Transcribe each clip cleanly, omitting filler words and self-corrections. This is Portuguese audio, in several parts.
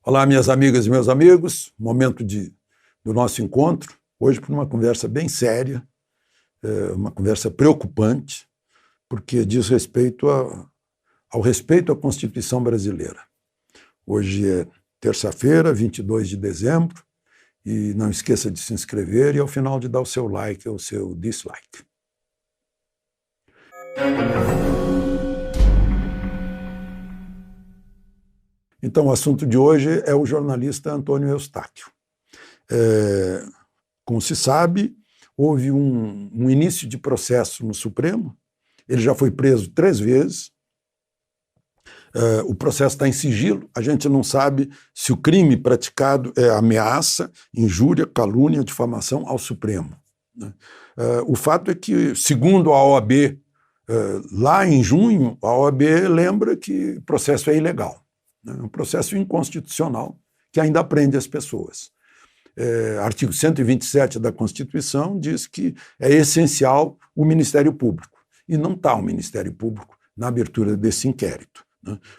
Olá, minhas amigas e meus amigos, momento do nosso encontro, hoje por uma conversa bem séria, uma conversa preocupante, porque diz respeito ao respeito à Constituição brasileira. Hoje é terça-feira, 22 de dezembro, e não esqueça de se inscrever e ao final de dar o seu like ou o seu dislike. Então, o assunto de hoje é o jornalista Antônio Eustáquio. Como se sabe, houve um início de processo no Supremo, ele já foi preso 3 vezes, o processo está em sigilo, a gente não sabe se o crime praticado é ameaça, injúria, calúnia, difamação ao Supremo. O fato é que, segundo a OAB, lá em junho, a OAB lembra que o processo é ilegal. É um processo inconstitucional que ainda prende as pessoas. Artigo 127 da Constituição diz que é essencial o Ministério Público, e não está o Ministério Público na abertura desse inquérito.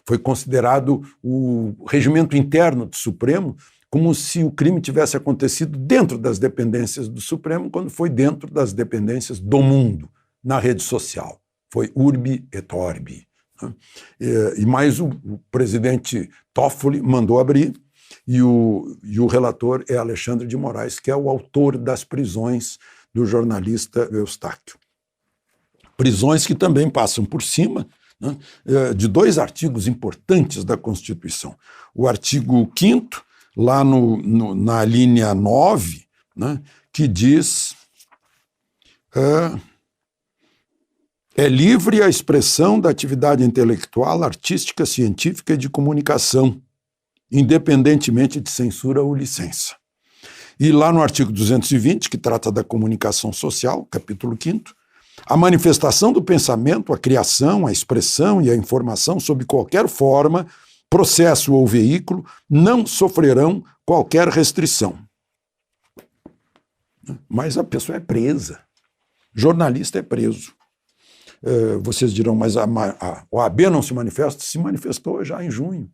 Foi considerado o regimento interno do Supremo como se o crime tivesse acontecido dentro das dependências do Supremo, quando foi dentro das dependências do mundo, na rede social. Foi urbi et orbi. E mais o presidente Toffoli mandou abrir, e o relator é Alexandre de Moraes, que é o autor das prisões do jornalista Eustáquio. Prisões que também passam por cima, né, de 2 artigos importantes da Constituição. O artigo 5º, lá na linha 9, né, que diz... É livre a expressão da atividade intelectual, artística, científica e de comunicação, independentemente de censura ou licença. E lá no artigo 220, que trata da comunicação social, capítulo 5º, a manifestação do pensamento, a criação, a expressão e a informação sob qualquer forma, processo ou veículo, não sofrerão qualquer restrição. Mas a pessoa é presa. Jornalista é preso. Vocês dirão, mas a OAB não se manifesta? Se manifestou já em junho.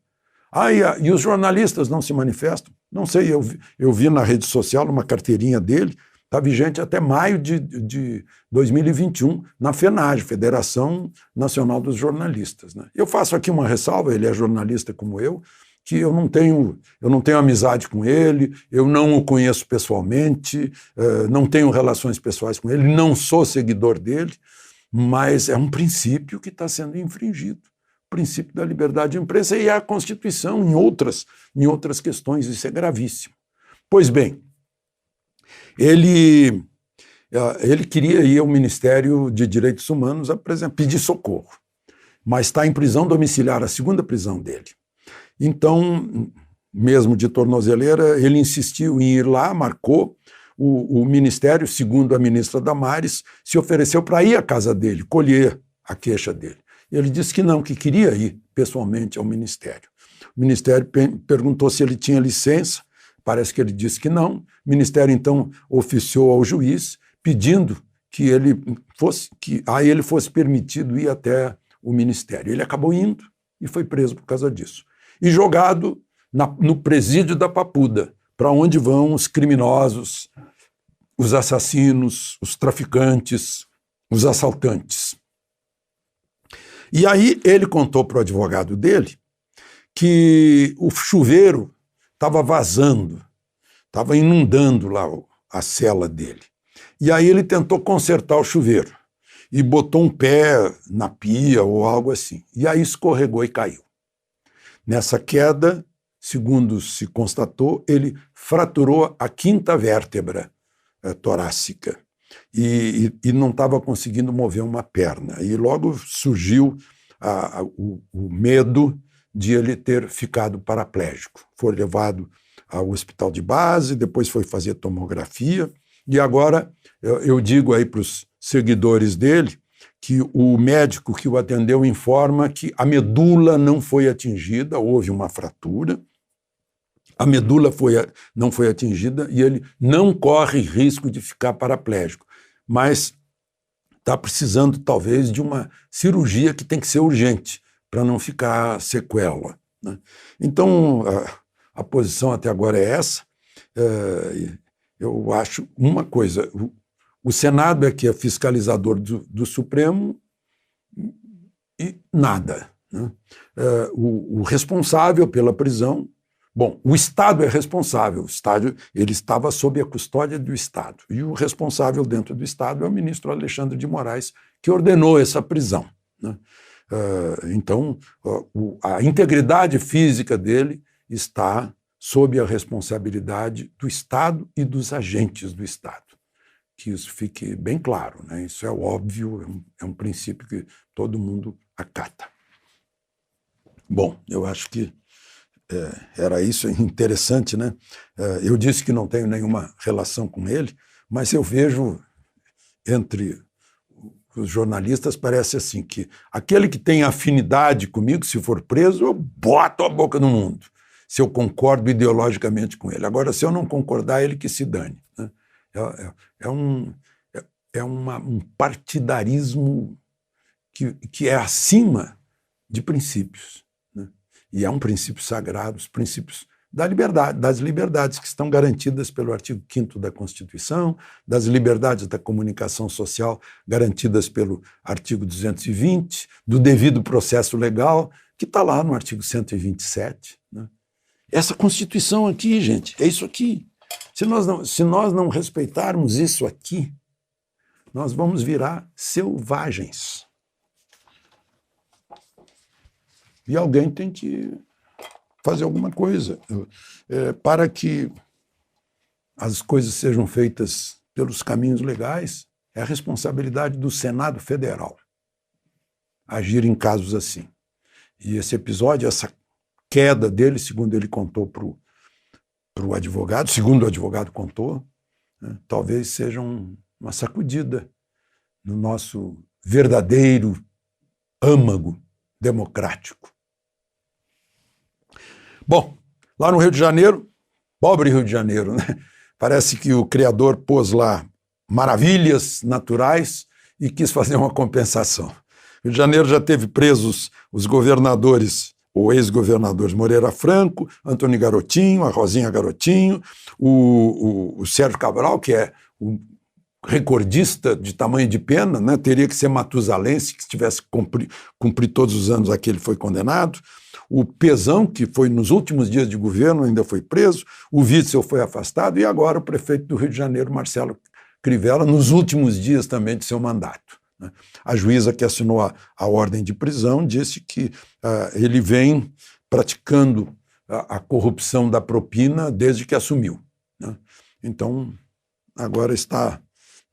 E os jornalistas não se manifestam? Não sei, eu vi na rede social uma carteirinha dele, está vigente até maio de 2021, na FENAGE, Federação Nacional dos Jornalistas. Né? Eu faço aqui uma ressalva, ele é jornalista como eu, que eu não tenho amizade com ele, eu não o conheço pessoalmente, não tenho relações pessoais com ele, não sou seguidor dele, mas é um princípio que está sendo infringido, o princípio da liberdade de imprensa e a Constituição em outras questões, isso é gravíssimo. Pois bem, ele queria ir ao Ministério de Direitos Humanos pedir socorro, mas está em prisão domiciliar, a 2ª prisão dele. Então, mesmo de tornozeleira, ele insistiu em ir lá, marcou. O Ministério, segundo a ministra Damares, se ofereceu para ir à casa dele, colher a queixa dele. Ele disse que não, que queria ir pessoalmente ao Ministério. O Ministério perguntou se ele tinha licença, parece que ele disse que não. O Ministério, então, oficiou ao juiz, pedindo que a ele fosse permitido ir até o Ministério. Ele acabou indo e foi preso por causa disso. E jogado no presídio da Papuda, para onde vão os criminosos, os assassinos, os traficantes, os assaltantes. E aí ele contou para o advogado dele que o chuveiro estava vazando, estava inundando lá a cela dele. E aí ele tentou consertar o chuveiro e botou um pé na pia ou algo assim. E aí escorregou e caiu. Nessa queda, segundo se constatou, ele fraturou a 5ª vértebra torácica e não estava conseguindo mover uma perna. E logo surgiu o medo de ele ter ficado paraplégico. Foi levado ao hospital de base, depois foi fazer tomografia, e agora eu digo aí para os seguidores dele que o médico que o atendeu informa que a medula não foi atingida, houve uma fratura, a medula não foi atingida e ele não corre risco de ficar paraplégico, mas está precisando talvez de uma cirurgia que tem que ser urgente para não ficar sequela, né? Então, a posição até agora é essa. Eu acho uma coisa, o Senado é que é fiscalizador do Supremo e nada, né? O responsável pela prisão, bom, o Estado é responsável, o Estado, ele estava sob a custódia do Estado, e o responsável dentro do Estado é o ministro Alexandre de Moraes, que ordenou essa prisão, né? Então, a integridade física dele está sob a responsabilidade do Estado e dos agentes do Estado. Que isso fique bem claro, né? Isso é óbvio, é um princípio que todo mundo acata. Bom, eu acho que era isso, interessante, né? Eu disse que não tenho nenhuma relação com ele, mas eu vejo entre os jornalistas, parece assim, que aquele que tem afinidade comigo, se for preso, eu boto a boca no mundo, se eu concordo ideologicamente com ele. Agora, se eu não concordar, ele que se dane, né? Um partidarismo que é acima de princípios, né? E é um princípio sagrado, os princípios da liberdade, das liberdades que estão garantidas pelo artigo 5º da Constituição, das liberdades da comunicação social garantidas pelo artigo 220, do devido processo legal, que está lá no artigo 127, né? Essa Constituição aqui, gente, é isso aqui. Se nós não respeitarmos isso aqui, nós vamos virar selvagens. E alguém tem que fazer alguma coisa para que as coisas sejam feitas pelos caminhos legais. É a responsabilidade do Senado Federal agir em casos assim. E esse episódio, essa queda dele, segundo ele contou para o advogado, segundo o advogado contou, né, talvez seja uma sacudida no nosso verdadeiro âmago democrático. Bom, lá no Rio de Janeiro, pobre Rio de Janeiro, né? Parece que o criador pôs lá maravilhas naturais e quis fazer uma compensação. Rio de Janeiro já teve presos os governadores ou ex-governadores Moreira Franco, Antônio Garotinho, a Rosinha Garotinho, o Sérgio Cabral, que é o recordista de tamanho de pena, né? Teria que ser matusalense, que tivesse cumprido todos os anos a que ele foi condenado. O Pezão, que foi nos últimos dias de governo, ainda foi preso. O Witzel foi afastado. E agora o prefeito do Rio de Janeiro, Marcelo Crivella, nos últimos dias também de seu mandato, né? A juíza que assinou a ordem de prisão disse que ele vem praticando a corrupção da propina desde que assumiu, né? Então, agora está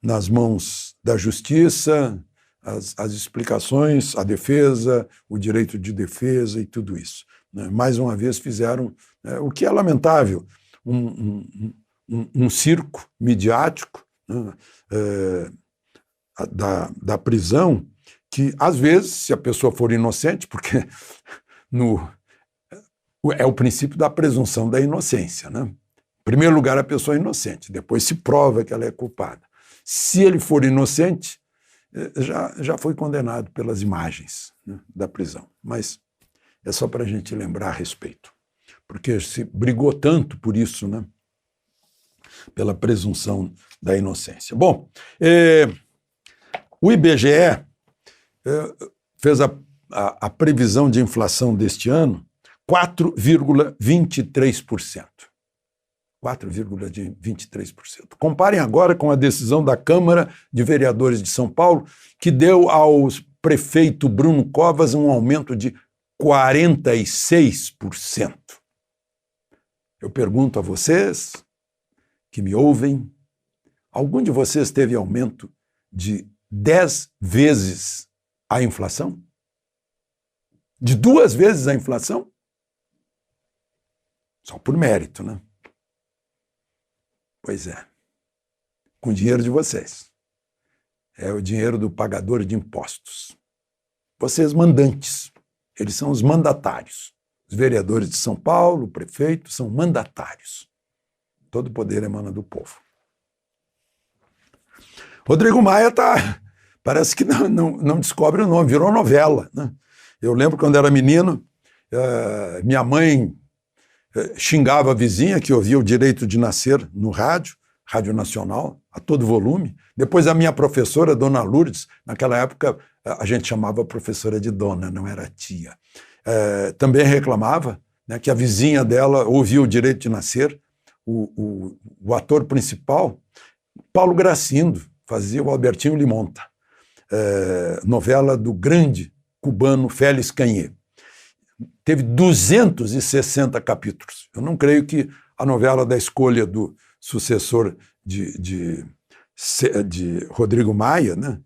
nas mãos da justiça, as explicações, a defesa, o direito de defesa e tudo isso, né? Mais uma vez fizeram o que é lamentável, um circo midiático, né? Da prisão, que às vezes, se a pessoa for inocente, porque é o princípio da presunção da inocência, né? Em primeiro lugar, a pessoa é inocente, depois se prova que ela é culpada. Se ele for inocente, já foi condenado pelas imagens, né, da prisão. Mas é só para a gente lembrar a respeito, porque se brigou tanto por isso, né, pela presunção da inocência. Bom, o IBGE fez a previsão de inflação deste ano 4,23%. 4,23%. Comparem agora com a decisão da Câmara de Vereadores de São Paulo, que deu ao prefeito Bruno Covas um aumento de 46%. Eu pergunto a vocês que me ouvem, algum de vocês teve aumento de 10 vezes a inflação? De 2 vezes a inflação? Só por mérito, né? Pois é, com o dinheiro de vocês. É o dinheiro do pagador de impostos. Vocês mandantes, eles são os mandatários. Os vereadores de São Paulo, o prefeito, são mandatários. Todo o poder emana do povo. Rodrigo Maia parece que não descobre o nome, virou novela, né? Eu lembro quando era menino, minha mãe xingava a vizinha que ouvia o Direito de Nascer no rádio, Rádio Nacional, a todo volume. Depois a minha professora, Dona Lourdes, naquela época a gente chamava a professora de dona, não era tia, também reclamava, né, que a vizinha dela ouvia o Direito de Nascer. O ator principal, Paulo Gracindo, fazia o Albertinho Limonta, novela do grande cubano Félix Canhé. Teve 260 capítulos. Eu não creio que a novela da escolha do sucessor de Rodrigo Maia, né,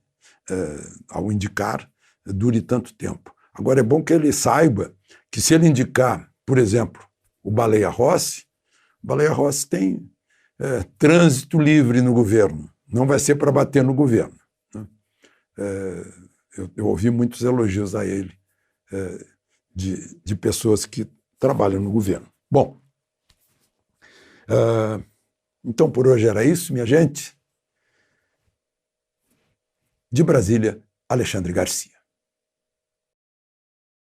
ao indicar, dure tanto tempo. Agora, é bom que ele saiba que se ele indicar, por exemplo, o Baleia Rossi tem trânsito livre no governo. Não vai ser para bater no governo, né? Eu ouvi muitos elogios a ele, de pessoas que trabalham no governo. Bom, então por hoje era isso, minha gente. De Brasília, Alexandre Garcia.